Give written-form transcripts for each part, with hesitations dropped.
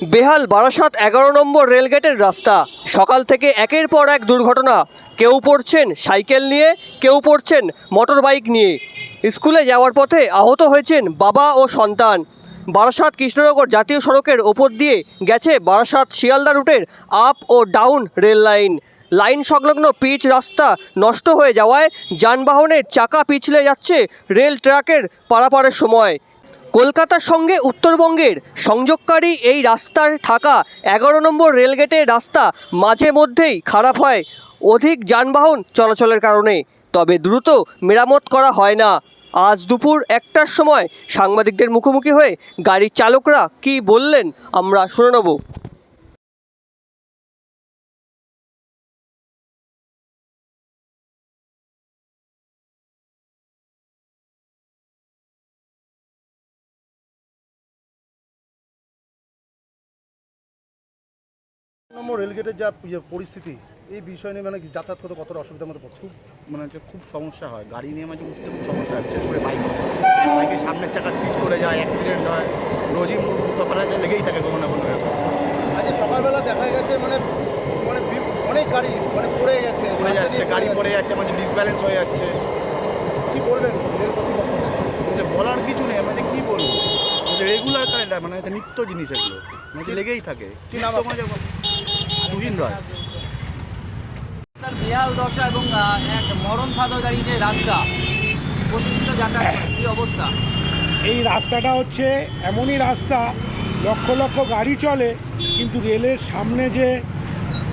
বেহাল বারাসাত 11 নম্বর রেলগেটের রাস্তা। সকাল থেকে একের পর এক দুর্ঘটনা। কেউ পড়ছেন সাইকেল নিয়ে, কেউ পড়ছেন মোটর বাইক নিয়ে। স্কুলে যাওয়ার পথে আহত হয়েছেন বাবা ও সন্তান। বারাসাত কৃষ্ণনগর জাতীয় সড়কের ওপর দিয়ে গেছে বারাসাত শিয়ালদা রুটের আপ ও ডাউন রেল লাইন। লাইন সংলগ্ন পিচ রাস্তা নষ্ট হয়ে যাওয়ায় যানবাহনের চাকা পিছলে যাচ্ছে রেল ট্র্যাকের পারাপারের সময়। কলকাতার সঙ্গে উত্তরবঙ্গের সংযোগকারী এই রাস্তার থাকা 11 নম্বর রেলগেটের রাস্তা মাঝে মধ্যেই খারাপ হয় অধিক যানবাহন চলাচলের কারণে, তবে দ্রুত মেরামত করা হয় না। আজ দুপুর 1টার সময় সাংবাদিকদের মুখোমুখি হয়ে গাড়ির চালকরা কী বললেন আমরা শুনে নেব। নম্বর রেলগেটের যা পরিস্থিতি, এই বিষয় নিয়ে মানে যাতায়াত করতে কতটা অসুবিধার মধ্যে পড়ছে? মানে হচ্ছে খুব সমস্যা হয়, গাড়ি নিয়ে মাঝে উঠতে খুব সমস্যা হয়, বিশেষ করে বাইকের সামনের চাকা স্কিড করে যায়, অ্যাক্সিডেন্ট হয়, রোজই ব্যাপার আছে, লেগেই থাকে কোনো না কোনো ব্যাপার। আজ সকালবেলা দেখা গেছে মানে মানে অনেক গাড়ি মানে পড়ে গেছে, পড়ে যাচ্ছে, গাড়ি পড়ে যাচ্ছে, মানে ডিসব্যালেন্স হয়ে যাচ্ছে। কী বলবেন রেল কর্তৃপক্ষ? মানে বলার কিছু নেই, মানে কী বলবো, রেগুলার কারেন্ট মানে হচ্ছে নিত্য জিনিস, এগুলো মানে লেগেই থাকে। কি নাম আপনার? তুহিন রয়। তার বেহাল দশা এবং এক মরণ ফাঁদকারী যে রাস্তা, প্রতিদিন যাতায়াত কি অবস্থা? এই রাস্তাটা হচ্ছে এমনই রাস্তা, লক্ষ লক্ষ গাড়ি চলে, কিন্তু রেলের সামনে যে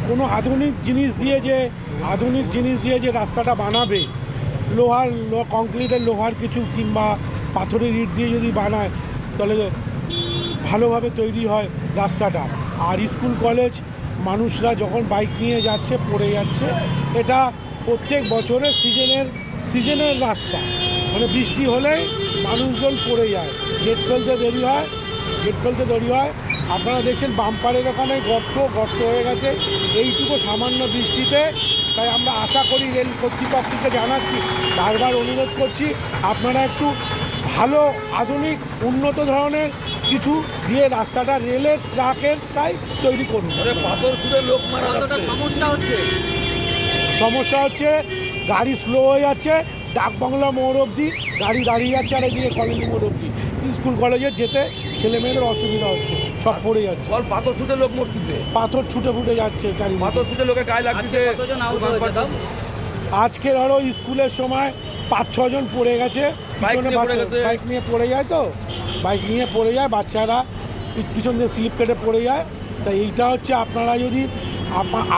কোনো আধুনিক জিনিস দিয়ে যে রাস্তাটা বানাবে, কংক্রিটের লোহার কিছু কিংবা পাথরের ইট দিয়ে যদি বানায় তাহলে ভালোভাবে তৈরি হয় রাস্তাটা। আর স্কুল কলেজ মানুষরা যখন বাইক নিয়ে যাচ্ছে পড়ে যাচ্ছে, এটা প্রত্যেক বছরের সিজনের রাস্তা, মানে বৃষ্টি হলেই মানুষজন পড়ে যায়, গেট ফেলতে দেরি হয়। আপনারা দেখছেন বাম্পারের ওখানে গর্ত হয়ে গেছে এইটুকু সামান্য বৃষ্টিতে। তাই আমরা আশা করি, রেল কর্তৃপক্ষকে জানাচ্ছি, বারবার অনুরোধ করছি, আপনারা একটু ভালো আধুনিক উন্নত ধরনের কিছু দিয়ে রাস্তাটা রেলের ট্রাকের তাই তৈরি করুন। সমস্যা হচ্ছে গাড়ি স্লো হয়ে যাচ্ছে, ডাকবাংলা মোড় অবধি গাড়ি দাঁড়িয়ে যাচ্ছে, আর এদিকে কলোনি মোড় অবধি স্কুল কলেজে যেতে ছেলে মেয়েদের অসুবিধা হচ্ছে, সব পড়ে যাচ্ছে। পাথর ছুটে লোক মরতেছে, পাথর ছুটে ফুটে যাচ্ছে চারিদিকে, পাথর ছুটে লোকের গায়ে লাগছে। আজকে ধরো স্কুলের সময় 5-6 জন পড়ে গেছে, পিছনে বাইক নিয়ে পড়ে যায়, তো বাইক নিয়ে পড়ে যায়, বাচ্চারা পিছন দিয়ে স্লিপ কেটে পড়ে যায়। তাই এইটা হচ্ছে আপনারা যদি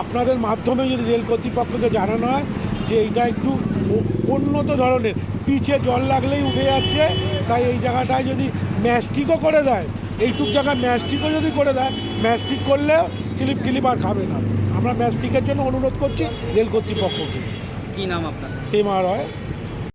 আপনাদের মাধ্যমে যদি রেল কর্তৃপক্ষকে জানানো হয় যে এইটা একটু উন্নত ধরনের, পিছে জল লাগলেই উঠে যাচ্ছে, তাই এই জায়গাটায় যদি ম্যাস্টিকও করে দেয়, এইটুক জায়গায় ম্যাস্টিকও যদি করে দেয়, ম্যাস্টিক করলেও স্লিপ টিলিপ আর খাবে না। আমরা ম্যাস্টিকের জন্য অনুরোধ করছি রেল কর্তৃপক্ষকে। কি নাম আপনার? টেমা রয়।